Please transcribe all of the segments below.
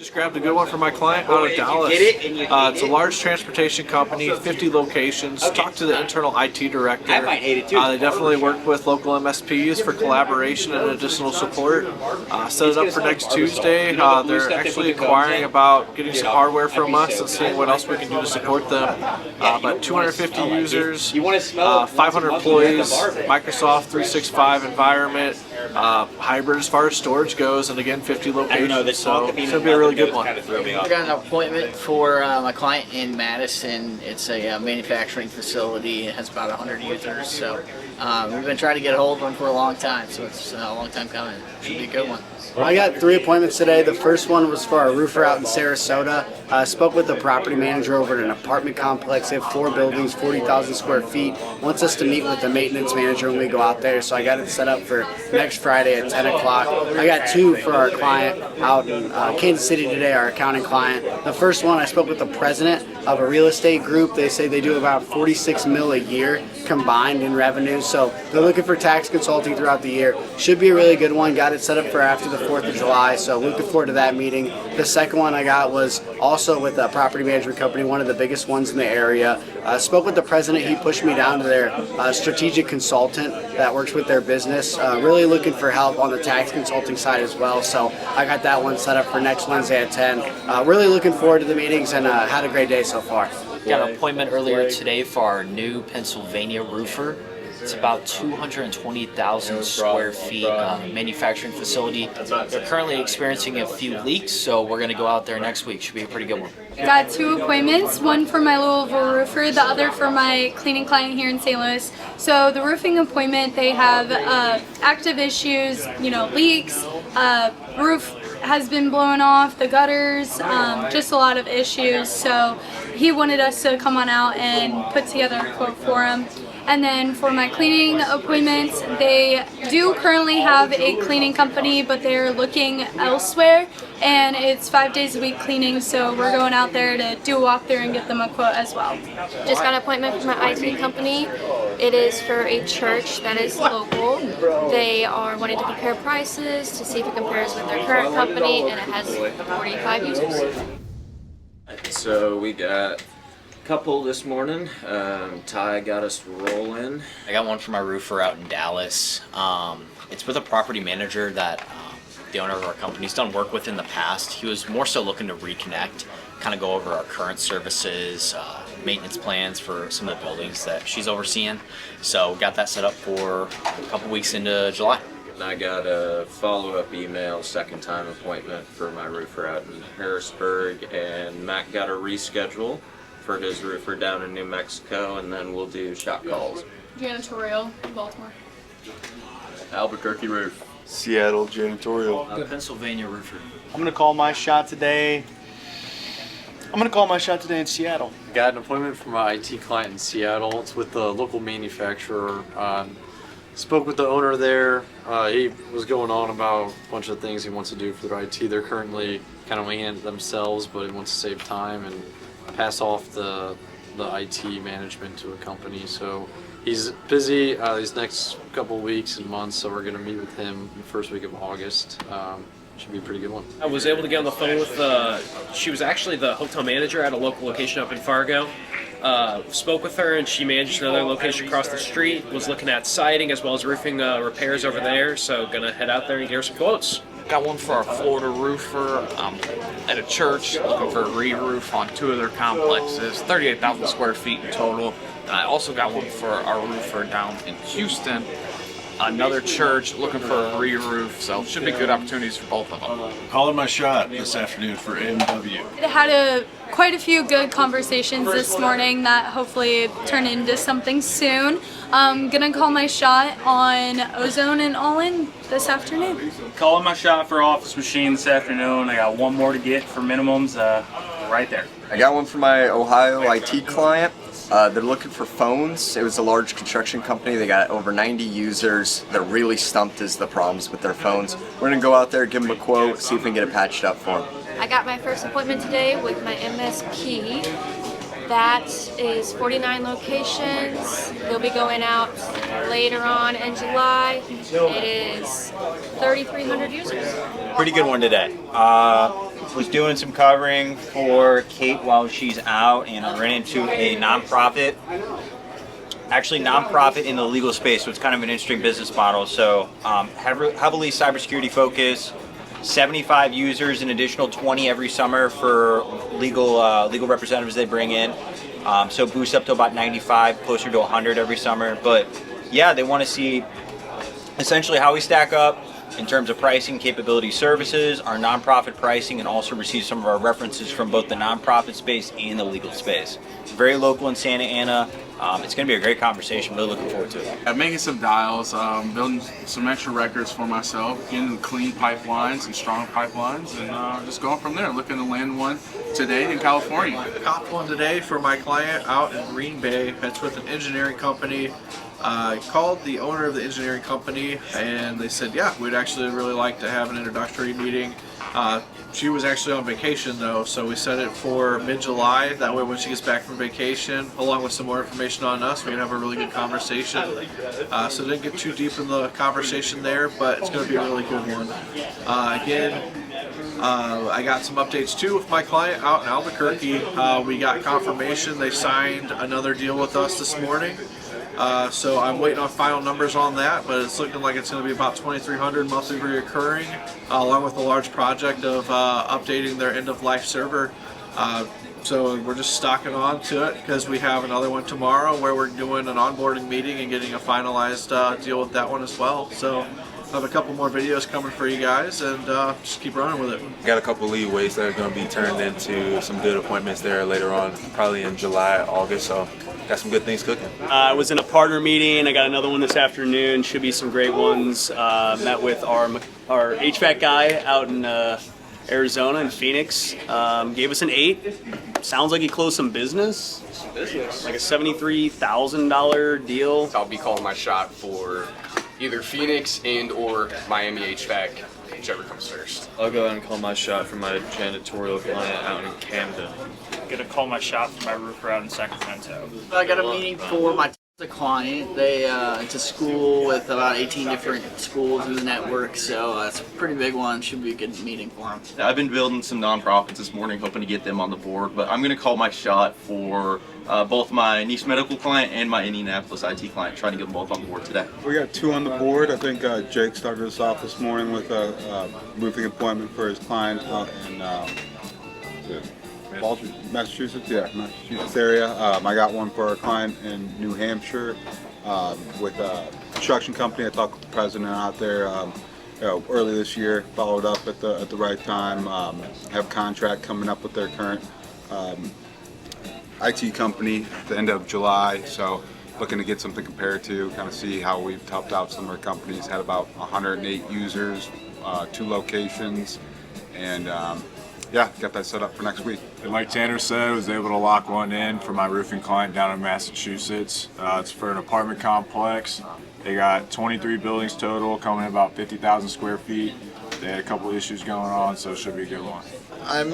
Just grabbed a good one for my client out of Dallas. It's a large transportation company, 50 locations. Talked to the internal IT director. I might hate it too. They definitely work with local MSPs for collaboration and additional support. Set it up for next Tuesday. They're actually inquiring about getting some hardware from us and seeing what else we can do to support them. About 250 users, 500 employees, Microsoft 365 environment, hybrid as far as storage goes, and again 50 locations. So it's going to be a really good one. I got an appointment for my client in Madison. It's a manufacturing facility. It has about 100 users. So we've been trying to get a hold of them for a long time. So it's a long time coming. Should be a good one. I got 3 appointments today. The first one was for our roofer out in Sarasota. Spoke with the property manager over at an apartment complex. They have 4 buildings, 40,000 square feet. Wants us to meet with the maintenance manager when we go out there. So I got it set up for next Friday at 10 o'clock. I got 2 for our client out in Kansas City today, our accounting client. The first one, I spoke with the president of a real estate group. They say they do about 46 mil a year combined in revenue. So they're looking for tax consulting throughout the year. Should be a really good one. Got it set up for after the 4th of July, so looking forward to that meeting. The second one I got was also with a property management company, one of the biggest ones in the area. Spoke with the president. He pushed me down to their strategic consultant that works with their business. Really looking for help on the tax consulting side as well, so I got that one set up for next Wednesday at 10. Really looking forward to the meetings and had a great day so far. Got an appointment earlier today for our new Pennsylvania roofer. It's about 220,000 square feet manufacturing facility. They're currently experiencing a few leaks, so we're going to go out there next week. Should be a pretty good one. Got 2 appointments, one for my Louisville roofer, the other for my cleaning client here in St. Louis. So the roofing appointment, they have active issues, leaks, roof has been blown off, the gutters, just a lot of issues. So he wanted us to come on out and put together a quote for him. And then for my cleaning appointments, they do currently have a cleaning company, but they're looking elsewhere, and it's 5 days a week cleaning, so we're going out there to do a walkthrough and get them a quote as well. Just got an appointment for my IT company. It is for a church that is local. They are wanting to compare prices to see if it compares with their current company, and it has 45 users. So we got couple this morning. Ty got us rolling. I got one for my roofer out in Dallas. It's with a property manager that the owner of our company's done work with in the past. He was more so looking to reconnect, kind of go over our current services, maintenance plans for some of the buildings that she's overseeing. So got that set up for a couple weeks into July. And I got a follow-up email, second time appointment for my roofer out in Harrisburg, and Matt got a reschedule for his roofer down in New Mexico, and then we'll do shot calls. Janitorial, Baltimore. Albuquerque roof. Seattle janitorial. Pennsylvania roofer. I'm gonna call my shot today. In Seattle. Got an appointment for my IT client in Seattle. It's with the local manufacturer. Spoke with the owner there. He was going on about a bunch of things he wants to do for their IT. They're currently kind of winging it themselves, but he wants to save time and pass off the IT management to a company. So he's busy these next couple weeks and months, so we're going to meet with him the first week of August. Should be a pretty good one. I was able to get on the phone with she was actually the hotel manager at a local location up in Fargo. Spoke with her, and she managed another location across the street, was looking at siding as well as roofing repairs over there, so gonna head out there and get her some quotes. Got one for our Florida roofer at a church, looking for a re-roof on 2 of their complexes, 38,000 square feet in total. And I also got one for our roofer down in Houston, another church, looking for a re-roof. So should be good opportunities for both of them. Calling my shot this afternoon for MW. I had quite a few good conversations this morning that hopefully turn into something soon. I'm gonna call my shot on ozone and all-in this afternoon. Calling my shot for office machine this afternoon. I got one more to get for minimums right there. I got one for my Ohio IT client. They're looking for phones. It was a large construction company. They got over 90 users. They're really stumped as the problems with their phones. We're gonna go out there, give them a quote, see if we can get it patched up for them. I got my first appointment today with my MSP. That is 49 locations. They'll be going out later on in July. It is 3,300 users. Pretty good one today. was doing some covering for Kate while she's out, and I ran into a nonprofit. Actually, nonprofit in the legal space, so it's kind of an interesting business model. So heavily cybersecurity focus, 75 users, an additional 20 every summer for legal representatives they bring in. So boost up to about 95, closer to 100 every summer. But yeah, they want to see essentially how we stack up in terms of pricing, capability, services, our nonprofit pricing, and also receive some of our references from both the nonprofit space and the legal space. Very local in Santa Ana. It's going to be a great conversation. Really looking forward to it. I'm making some dials, building some extra records for myself, getting clean pipelines and strong pipelines, and just going from there. Looking to land one today in California. Got one today for my client out in Green Bay. It's with an engineering company. I called the owner of the engineering company, and they said, yeah, we'd actually really like to have an introductory meeting. She was actually on vacation though, so we set it for mid-July. That way when she gets back from vacation, along with some more information on us, we can have a really good conversation. So didn't get too deep in the conversation there, but it's going to be a really good one. I got some updates too with my client out in Albuquerque. We got confirmation they signed another deal with us this morning. So I'm waiting on final numbers on that, but it's looking like it's going to be about $2,300 monthly reoccurring, along with a large project of updating their end-of-life server. So we're just stocking on to it because we have another one tomorrow where we're doing an onboarding meeting and getting a finalized deal with that one as well. So I have a couple more videos coming for you guys, and just keep running with it. Got a couple leadways that are going to be turned into some good appointments there later on, probably in July, August. So got some good things cooking. I was in a partner meeting. I got another one this afternoon. Should be some great ones. Met with our HVAC guy out in Arizona and Phoenix. Gave us an 8. Sounds like he closed some business. Like a $73,000 deal. I'll be calling my shot for either Phoenix and or Miami HVAC, whichever comes first. I'll go ahead and call my shot for my janitorial client out in Camden. I'm gonna call my shot for my roofer out in Sacramento. I got a meeting for my client. They it's a school with about 18 different schools in the network, so it's a pretty big one. Should be a good meeting for them. I've been building some nonprofits this morning, hoping to get them on the board, but I'm going to call my shot for both my niche medical client and my Indianapolis IT client, trying to get them both on the board today. We got 2 on the board. I think Jake started us off this morning with a roofing appointment for his client out in Massachusetts, Massachusetts area. I got one for a client in New Hampshire with a construction company. I talked with the president out there early this year. Followed up at the right time. Have a contract coming up with their current IT company at the end of July. So looking to get something compared to, kind of see how we've helped out some of our companies. Had about 108 users, 2 locations, and yeah, got that set up for next week. And like Tanner said, I was able to lock one in for my roofing client down in Massachusetts. It's for an apartment complex. They got 23 buildings total, coming in about 50,000 square feet. They had a couple issues going on, so it should be a good one. I'm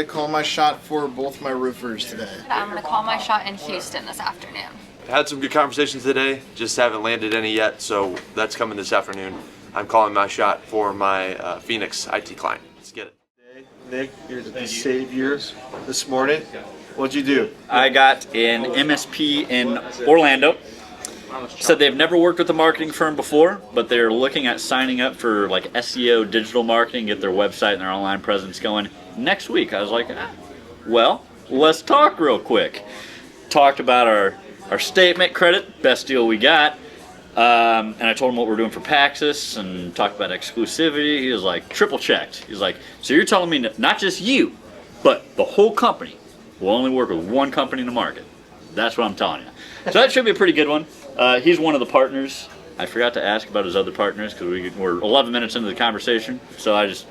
calling my shot for both my roofers today. I'm going to call my shot in Houston this afternoon. Had some good conversations today, just haven't landed any yet, so that's coming this afternoon. I'm calling my shot for my Phoenix IT client. Let's get it. Nick, you're the savior this morning. What'd you do? I got an MSP in Orlando. Said they've never worked with a marketing firm before, but they're looking at signing up for like SEO, digital marketing, get their website and their online presence going next week. I was like, well, let's talk real quick. Talked about our statement credit, best deal we got. And I told him what we're doing for Paxos and talked about exclusivity. He was like, triple checked. He's like, so you're telling me not just you, but the whole company will only work with one company in the market. That's what I'm telling you. So that should be a pretty good one. He's one of the partners. I forgot to ask about his other partners because we're 11 minutes into the conversation, so I just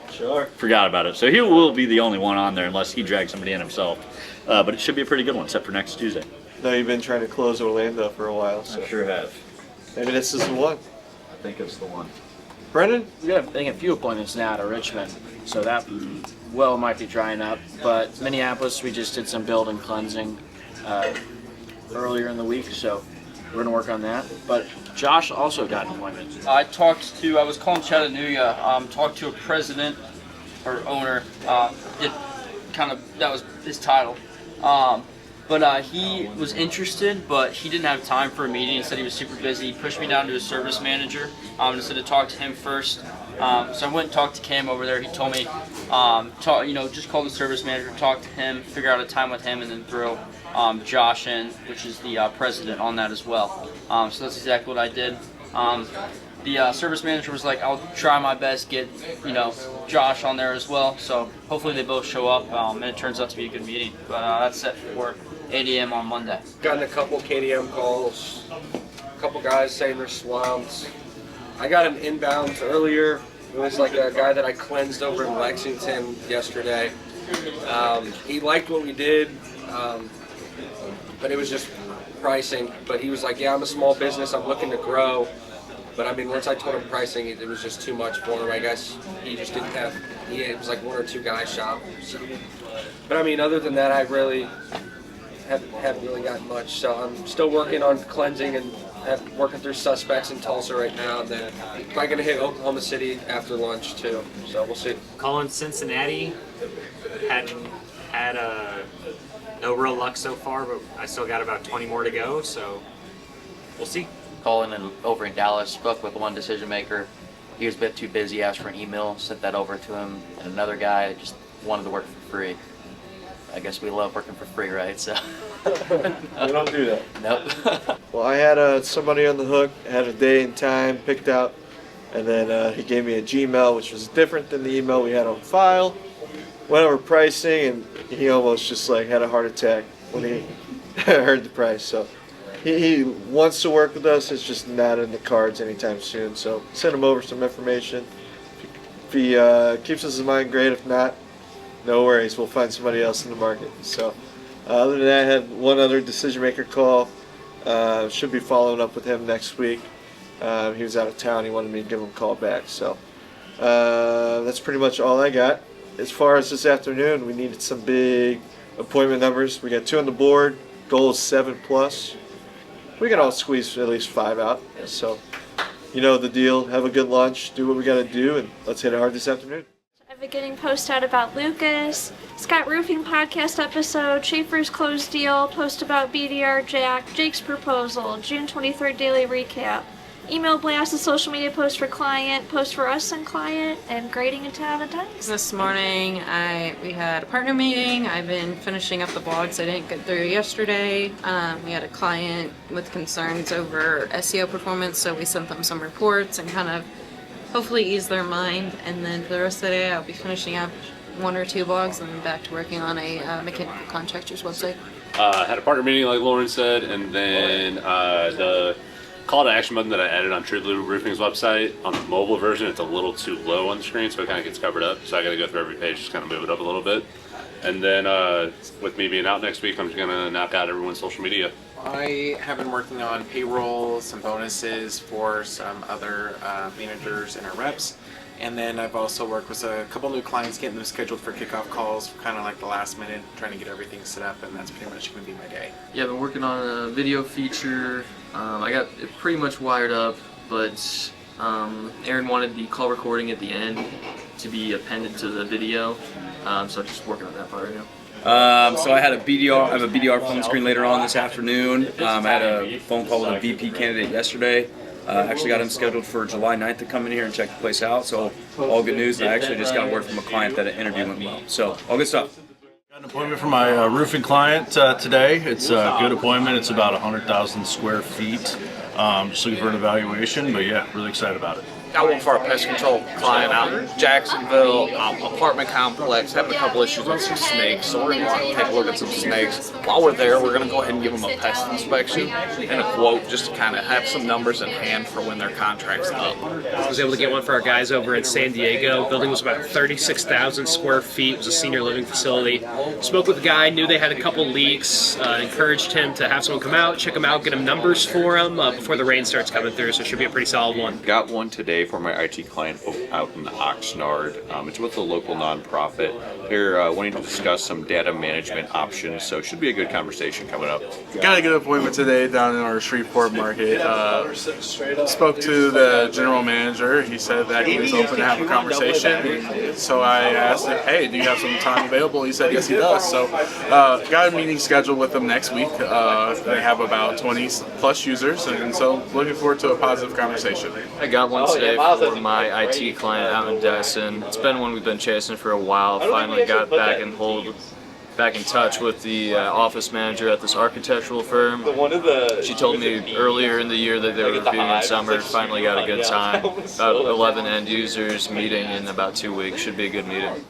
forgot about it. So he will be the only one on there unless he drags somebody in himself. But it should be a pretty good one, except for next Tuesday. Now you've been trying to close Orlando for a while. So. I sure have. Maybe this is the one. I think it's the one. Brendan? We got a few appointments now to Richmond, so that well might be drying up. But Minneapolis, we just did some building cleansing earlier in the week, so we're gonna work on that. But Josh also got an appointment. I was calling Chattanooga, talked to a president or owner, did kind of, that was his title. But he was interested, but he didn't have time for a meeting. He said he was super busy. He pushed me down to his service manager. And said to talk to him first. So I went and talked to Cam over there. He told me, just call the service manager, talk to him, figure out a time with him, and then throw Josh in, which is the president, on that as well. So that's exactly what I did. The service manager was like, I'll try my best, get Josh on there as well. So hopefully they both show up, and it turns out to be a good meeting. But that's set for 8 a.m. on Monday. Gotten a couple KDM calls, a couple guys saying they're swamped. I got an inbound earlier. It was like a guy that I cleansed over in Lexington yesterday. He liked what we did, but it was just pricing. But he was like, yeah, I'm a small business, I'm looking to grow. But I mean, once I told him pricing, it was just too much for him. I guess he just didn't have, it was like one or two guys shop. So. But I mean, other than that, I really haven't really gotten much. So I'm still working on cleansing and working through suspects in Tulsa right now. And then probably going to hit Oklahoma City after lunch too. So we'll see. Calling Cincinnati, had no real luck so far, but I still got about 20 more to go, so we'll see. Calling over in Dallas, spoke with one decision maker. He was a bit too busy, asked for an email, sent that over to him, and another guy just wanted to work for free. I guess we love working for free, right? So We don't do that. Nope. Well, I had somebody on the hook, had a day and time picked out, and then he gave me a Gmail, which was different than the email we had on file. Went over pricing, and he almost just like had a heart attack when he heard the price. So he wants to work with us. It's just not in the cards anytime soon. So send him over some information. If he keeps us in mind, great. If not, no worries. We'll find somebody else in the market. So other than that, I had one other decision maker call. Should be following up with him next week. He was out of town. He wanted me to give him a call back. So that's pretty much all I got. As far as this afternoon, we needed some big appointment numbers. We got 2 on the board. Goal is 7+. We can all squeeze at least 5 out. So you know the deal. Have a good lunch. Do what we got to do, and let's hit it hard this afternoon. I've been getting posts out about Lucas, Scott Roofing podcast episode, Shaffer's closed deal, post about BDR Jack, Jake's proposal, June 23rd daily recap, email blast, a social media post for client, post for us and client, and grading and 10 out of 10. This morning we had a partner meeting. I've been finishing up the blogs I didn't get through yesterday. We had a client with concerns over SEO performance, so we sent them some reports and kind of hopefully ease their mind, and then for the rest of the day I'll be finishing up 1 or 2 blogs and then back to working on a mechanical contractor's website. Had a partner meeting like Lauren said, and then the call to action button that I added on True Blue Roofing's website, on the mobile version it's a little too low on the screen, so it kind of gets covered up, so I got to go through every page, just kind of move it up a little bit. And then with me being out next week, I'm just going to knock out everyone's social media. I have been working on payroll, some bonuses for some other managers and our reps, and then I've also worked with a couple new clients, getting them scheduled for kickoff calls, kind of like the last minute, trying to get everything set up, and that's pretty much going to be my day. Yeah, I've been working on a video feature. I got it pretty much wired up, but Aaron wanted the call recording at the end to be appended to the video, so I'm just working on that part right now. So I had a BDR. I have a BDR phone screen later on this afternoon. I had a phone call with a VP candidate yesterday. Actually got him scheduled for July 9th to come in here and check the place out. So all good news. I actually just got word from a client that the interview went well. So all good stuff. Got an appointment for my roofing client today. It's a good appointment. It's about 100,000 square feet. Just looking for an evaluation, but yeah, really excited about it. Got one for our pest control client out in Jacksonville, apartment complex, having a couple issues with some snakes, so we're going to want to take a look at some snakes. While we're there, we're going to go ahead and give them a pest inspection and a quote just to kind of have some numbers in hand for when their contract's up. I was able to get one for our guys over in San Diego. Building was about 36,000 square feet. It was a senior living facility. Spoke with the guy, knew they had a couple leaks, encouraged him to have someone come out, check them out, get him numbers for them before the rain starts coming through, so it should be a pretty solid one. Got one today for my IT client out in Oxnard. It's with a local nonprofit. They're wanting to discuss some data management options, so it should be a good conversation coming up. Got a good appointment today down in our Shreveport market. Spoke to the general manager. He said that he was open to have a conversation. So I asked him, hey, do you have some time available? He said, yes, he does. So got a meeting scheduled with them next week. They have about 20 plus users, and so looking forward to a positive conversation. I got one today for my IT client out in Denison. It's been one we've been chasing for a while. Finally got back in touch with the office manager at this architectural firm. She told me earlier in the year that they were reviewing in summer. Finally got a good time. About 11 end users meeting in about 2 weeks. Should be a good meeting.